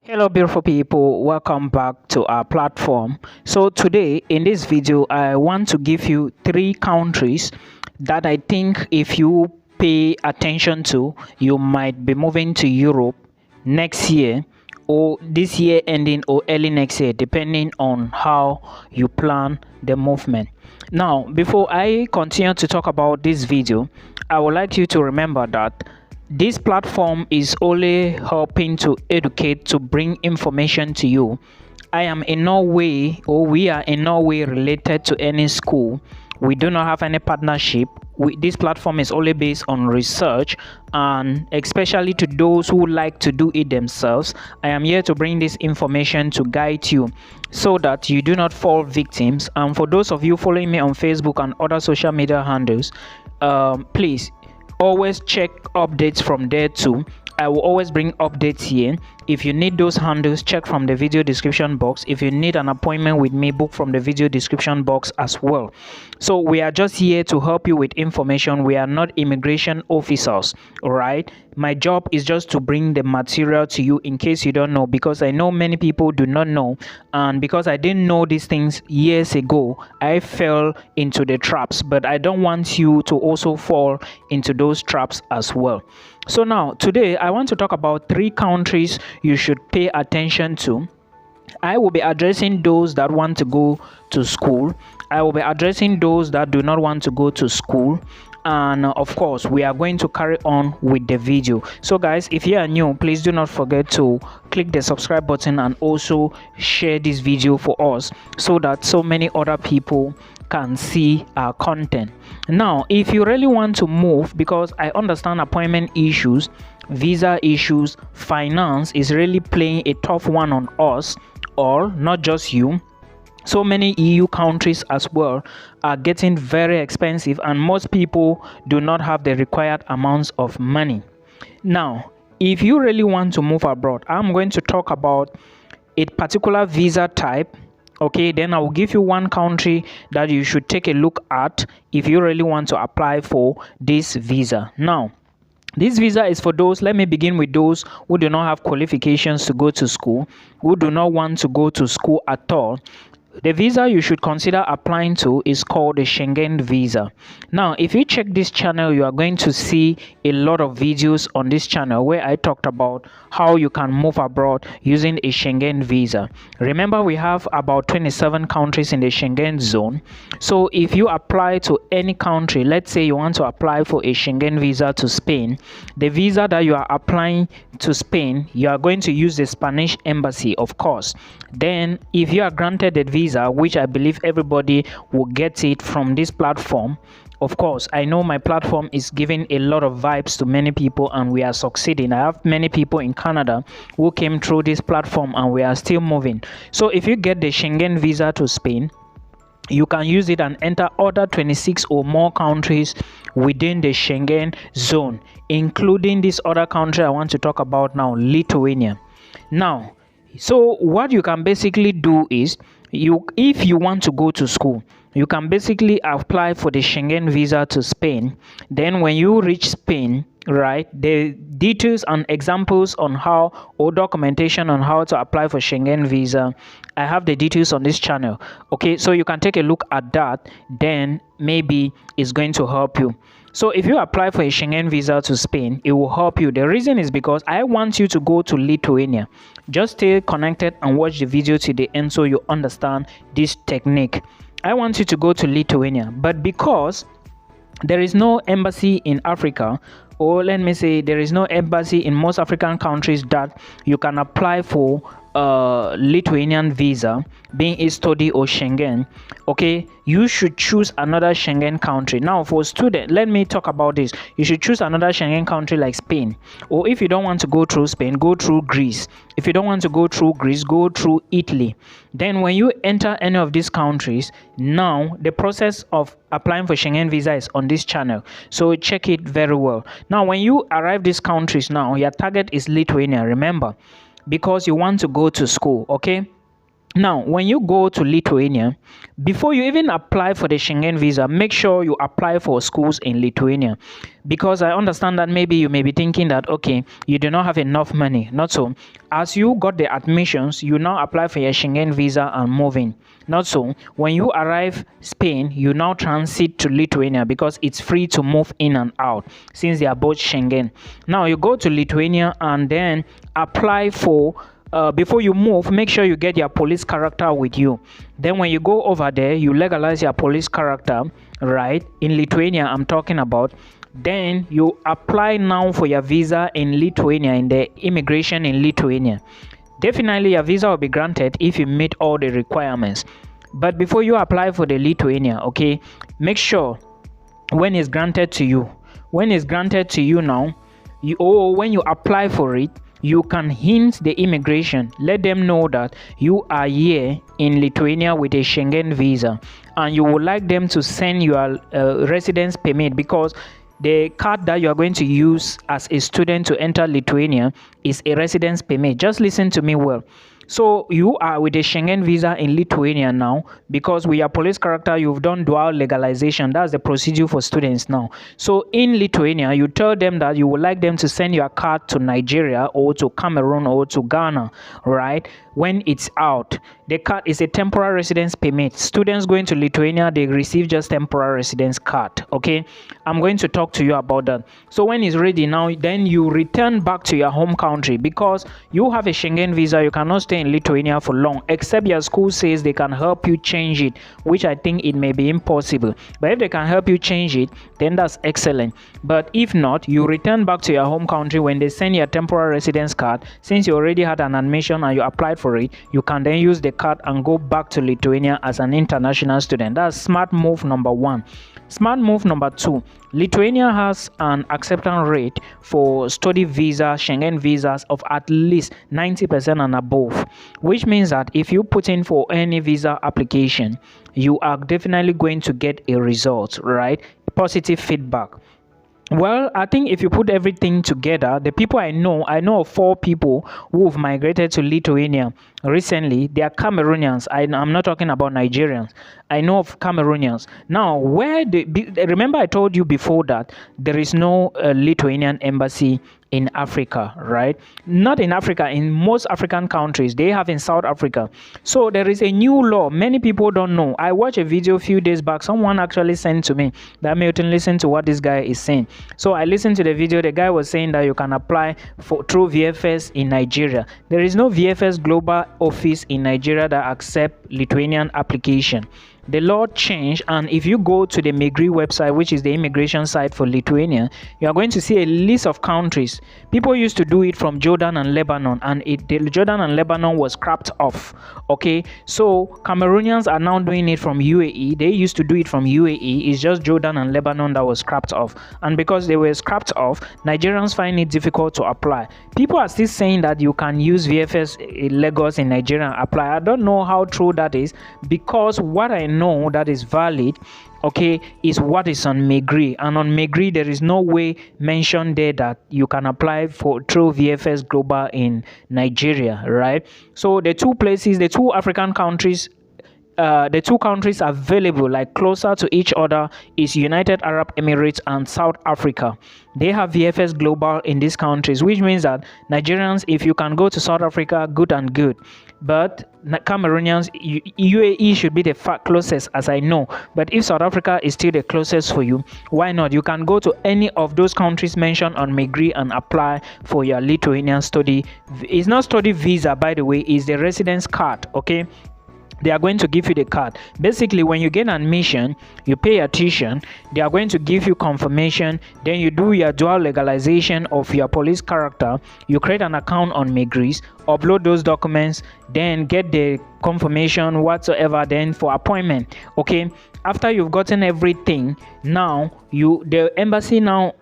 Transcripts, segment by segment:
Hello beautiful people, welcome back to our platform. So today in this video I want to give you three countries that I think if you pay attention to, you might be moving to Europe next year, or this year ending, or early next year, depending on how you plan the movement. Now before I continue to talk about this video, I would like you to remember that this platform is only helping to educate, to bring information to you. I am in no way, or we are in no way related to any school. We do not have any partnership. This platform is only based on research, and especially to those who like to do it themselves. I am here to bring this information to guide you so that you do not fall victims. And for those of you following me on Facebook and other social media handles, please always check updates from there too. I will always bring updates here. If you need those handles, check from the video description box. If you need an appointment with me, book from the video description box as well. So we are just here to help you with information. We are not immigration officers, all right? My job is just to bring the material to you in case you don't know, because I know many people do not know, and because I didn't know these things years ago, I fell into the traps. But I don't want you to also fall into those traps as well. So now today I want to talk about three countries you should pay attention to. I will be addressing those that want to go to school. I will be addressing those that do not want to go to school. And of course, we are going to carry on with the video. So guys, if you are new, please do not forget to click the subscribe button and also share this video for us so that so many other people can see our content. Now, if you really want to move, because I understand appointment issues, visa issues, finance is really playing a tough one on us, or not just you. So many EU countries as well are getting very expensive, and most people do not have the required amounts of money. Now, if you really want to move abroad, I'm going to talk about a particular visa type. Okay, then I will give you one country that you should take a look at if you really want to apply for this visa. Now, this visa is for those, let me begin with those who do not have qualifications to go to school, who do not want to go to school at all. The visa you should consider applying to is called the Schengen visa. Now, if you check this channel, you are going to see a lot of videos on this channel where I talked about how you can move abroad using a Schengen visa. Remember, we have about 27 countries in the Schengen zone. So if you apply to any country, let's say you want to apply for a Schengen visa to Spain, the visa that you are applying to Spain, you are going to use the Spanish embassy, of course. Then if you are granted the visa, which I believe everybody will get it from this platform, of course, I know my platform is giving a lot of vibes to many people and we are succeeding. I have many people in Canada who came through this platform and we are still moving. So if you get the Schengen visa to Spain, you can use it and enter other 26 or more countries within the Schengen zone, including this other country I want to talk about now, Lithuania. Now, so what you can basically do is, if you want to go to school, you can basically apply for the Schengen visa to Spain. Then when you reach Spain, right, the details and examples on how, or documentation on how to apply for Schengen visa, I have the details on this channel. Okay, so you can take a look at that, then maybe it's going to help you. So if you apply for a Schengen visa to Spain, it will help you. The reason is because I want you to go to Lithuania. Just stay connected and watch the video to the end so you understand this technique. I want you to go to Lithuania, but because there is no embassy in Africa, or let me say there is no embassy in most African countries that you can apply for Lithuanian visa, being a study or Schengen, okay, you should choose another Schengen country. Now for student, let me talk about this. You should choose another Schengen country like Spain, or if you don't want to go through Spain, go through Greece. If you don't want to go through Greece, go through Italy. Then when you enter any of these countries, now the process of applying for Schengen visa is on this channel, so check it very well. Now when you arrive these countries, now your target is Lithuania, remember, because you want to go to school. Okay, Now, when you go to Lithuania, before you even apply for the Schengen visa, make sure you apply for schools in Lithuania. Because I understand that maybe you may be thinking that, okay, you do not have enough money. Not so. As you got the admissions, you now apply for your Schengen visa and move in. Not so. When you arrive Spain, you now transit to Lithuania because it's free to move in and out since they are both Schengen. Now, you go to Lithuania and then apply for before you move, make sure you get your police character with you. Then when you go over there, you legalize your police character, right? In Lithuania, I'm talking about. Then you apply now for your visa in Lithuania, in the immigration in Lithuania. Definitely your visa will be granted if you meet all the requirements. But before you apply for the Lithuania, okay, make sure when it's granted to you. When it's granted to you now, when you apply for it, you can hint the immigration, let them know that you are here in Lithuania with a Schengen visa and you would like them to send your residence permit, because the card that you are going to use as a student to enter Lithuania is a residence permit. Just listen to me well. So you are with a Schengen visa in Lithuania now, because with your police character, you've done dual legalization. That's the procedure for students now. So in Lithuania, you tell them that you would like them to send your card to Nigeria or to Cameroon or to Ghana, right? When it's out, the card is a temporary residence permit. Students going to Lithuania, they receive just temporary residence card, okay? I'm going to talk to you about that. So when it's ready now, then you return back to your home country, because you have a Schengen visa. You cannot stay in Lithuania for long, except your school says they can help you change it, which I think it may be impossible. But if they can help you change it, then that's excellent. But if not, you return back to your home country. When they send you a temporary residence card, since you already had an admission and you applied for it, you can then use the card and go back to Lithuania as an international student. That's smart move number one. Smart move number two, Lithuania has an acceptance rate for study visa, Schengen visas of at least 90% and above, which means that if you put in for any visa application, you are definitely going to get a result, right? Positive feedback. Well, I think if you put everything together, the people I know of 4 people who have migrated to Lithuania recently. They are Cameroonians. I'm not talking about Nigerians. I know of Cameroonians. Now, remember I told you before that there is no Lithuanian embassy in Africa, right? Not in Africa, in most African countries. They have in South Africa. So there is a new law. Many people don't know. I watched a video a few days back. Someone actually sent to me that, Milton, listen to what this guy is saying. So I listened to the video. The guy was saying that you can apply through VFS in Nigeria. There is no VFS global office in Nigeria that accept Lithuanian application. The law changed, and if you go to the Migri website, which is the immigration site for Lithuania, you are going to see a list of countries. People used to do it from Jordan and Lebanon, and Jordan and Lebanon was scrapped off. Okay, so Cameroonians are now doing it from UAE. They used to do it from UAE. It's just Jordan and Lebanon that was scrapped off, and because they were scrapped off, Nigerians find it difficult to apply. People are still saying that you can use VFS in Lagos in Nigeria and apply. I don't know how true that is, because what I know that is valid, okay, is what is on Migri, and on Migri there is no way mentioned there that you can apply for through VFS Global in Nigeria, right? So the two African countries, the two countries available like closer to each other is United Arab Emirates and South Africa. They have VFS Global in these countries, which means that Nigerians, if you can go to South Africa, good and good. But Cameroonians, UAE should be the closest, as I know. But if South Africa is still the closest for you, why not? You can go to any of those countries mentioned on Migri and apply for your Lithuanian study. It's not study visa, by the way, it's the residence card, okay? They are going to give you the card. Basically, when you get admission, you pay your tuition. They are going to give you confirmation. Then you do your dual legalization of your police character. You create an account on Migris, upload those documents, then get the confirmation whatsoever. Then for appointment, okay. After you've gotten everything, now the embassy now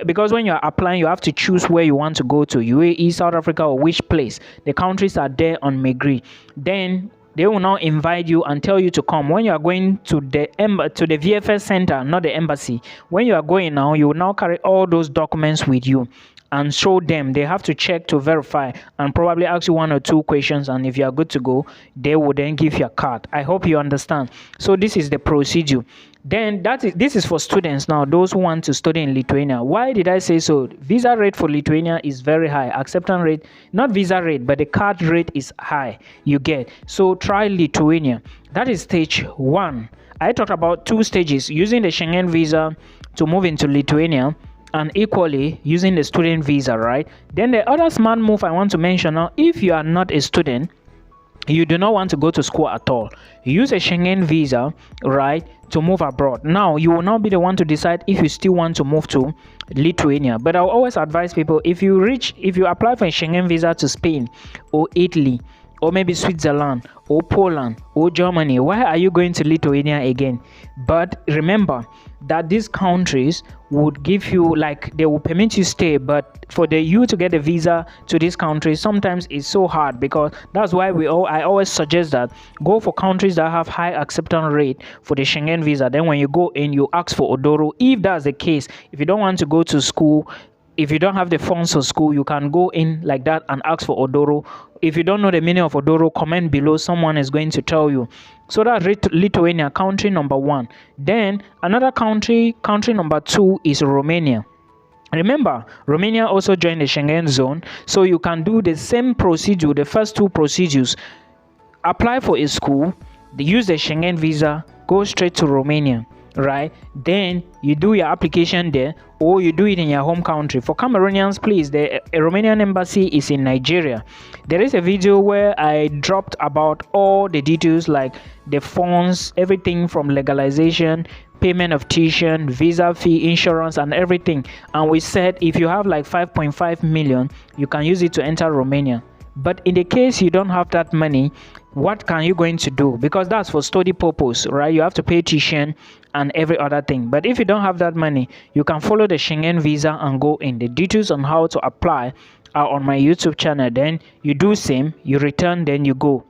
because when you're applying, you have to choose where you want to go to, UAE, South Africa, or which place. The countries are there on Migri. Then they will now invite you and tell you to come. When you are going to the VFS center, not the embassy, when you are going now, you will now carry all those documents with you. and show them. They have to check to verify and probably ask you 1 or 2 questions, and if you are good to go, they will then give you a card. I hope you understand. So this is the procedure. Then this is for students now, those who want to study in Lithuania. Why did I say so? Visa rate for Lithuania is very high. Acceptance rate, not visa rate, but the card rate is high. You get. So try Lithuania. That is stage 1. I talked about 2 stages: using the Schengen visa to move into Lithuania, and equally using the student visa, right? Then the other smart move I want to mention now, if you are not a student, you do not want to go to school at all, use a Schengen visa, right, to move abroad. Now you will not be the one to decide if you still want to move to Lithuania, but I'll always advise people, if you apply for a Schengen visa to Spain or Italy or maybe Switzerland or Poland or Germany, why are you going to Lithuania again? But remember that these countries would give you, like, they will permit you stay, but for you to get a visa to these countries, sometimes it's so hard. Because that's why I always suggest that go for countries that have high acceptance rate for the Schengen visa. Then when you go in, you ask for Odoro. If that's the case, if you don't want to go to school, if you don't have the funds for school, you can go in like that and ask for Odoro. If you don't know the meaning of Odoro, comment below, someone is going to tell you. So that's Lithuania, country number 1. Then another country number 2 is Romania. Remember, Romania also joined the Schengen zone, so you can do the same procedure, the first 2 procedures. Apply for a school, use the Schengen visa, go straight to Romania, right? Then you do your application there, or you do it in your home country. For Cameroonians, please, the Romanian embassy is in Nigeria. There is a video where I dropped about all the details, like the funds, everything from legalization, payment of tuition, visa fee, insurance, and everything. And we said if you have like 5.5 million, you can use it to enter Romania. But in the case you don't have that money, what can you going to do? Because that's for study purpose, right? You have to pay tuition and every other thing. But if you don't have that money, you can follow the Schengen visa and go in. The details on how to apply are on my YouTube channel. Then you do same, you return, then you go.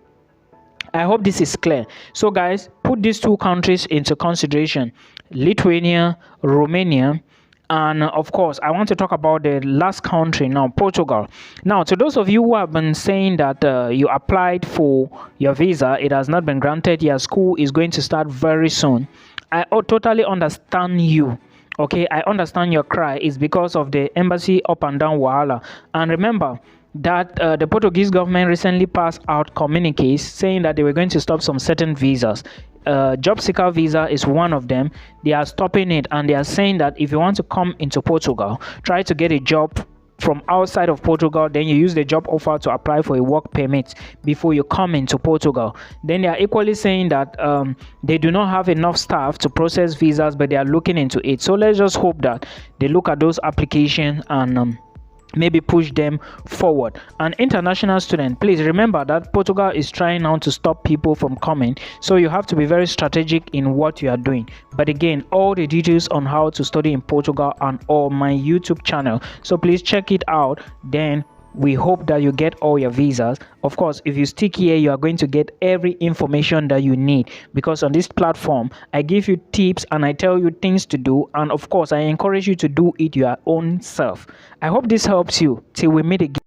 I hope this is clear. So guys, put these 2 countries into consideration: Lithuania, Romania. And of course, I want to talk about the last country now, Portugal. Now, to those of you who have been saying that you applied for your visa, it has not been granted, your school is going to start very soon, I totally understand you. Okay, I understand your cry. It's because of the embassy up and down wahala. And remember that the Portuguese government recently passed out communiques saying that they were going to stop some certain visas. Job seeker visa is one of them. They are stopping it, and they are saying that if you want to come into Portugal, try to get a job from outside of Portugal. Then you use the job offer to apply for a work permit before you come into Portugal. Then they are equally saying that they do not have enough staff to process visas, but they are looking into it. So let's just hope that they look at those applications and maybe push them forward. And international student, please remember that Portugal is trying now to stop people from coming, so you have to be very strategic in what you are doing. But again, all the details on how to study in Portugal are on my YouTube channel, so please check it out. Then we hope that you get all your visas. Of course, if you stick here, you are going to get every information that you need, because on this platform I give you tips and I tell you things to do, and of course I encourage you to do it your own self. I hope this helps you. Till we meet again.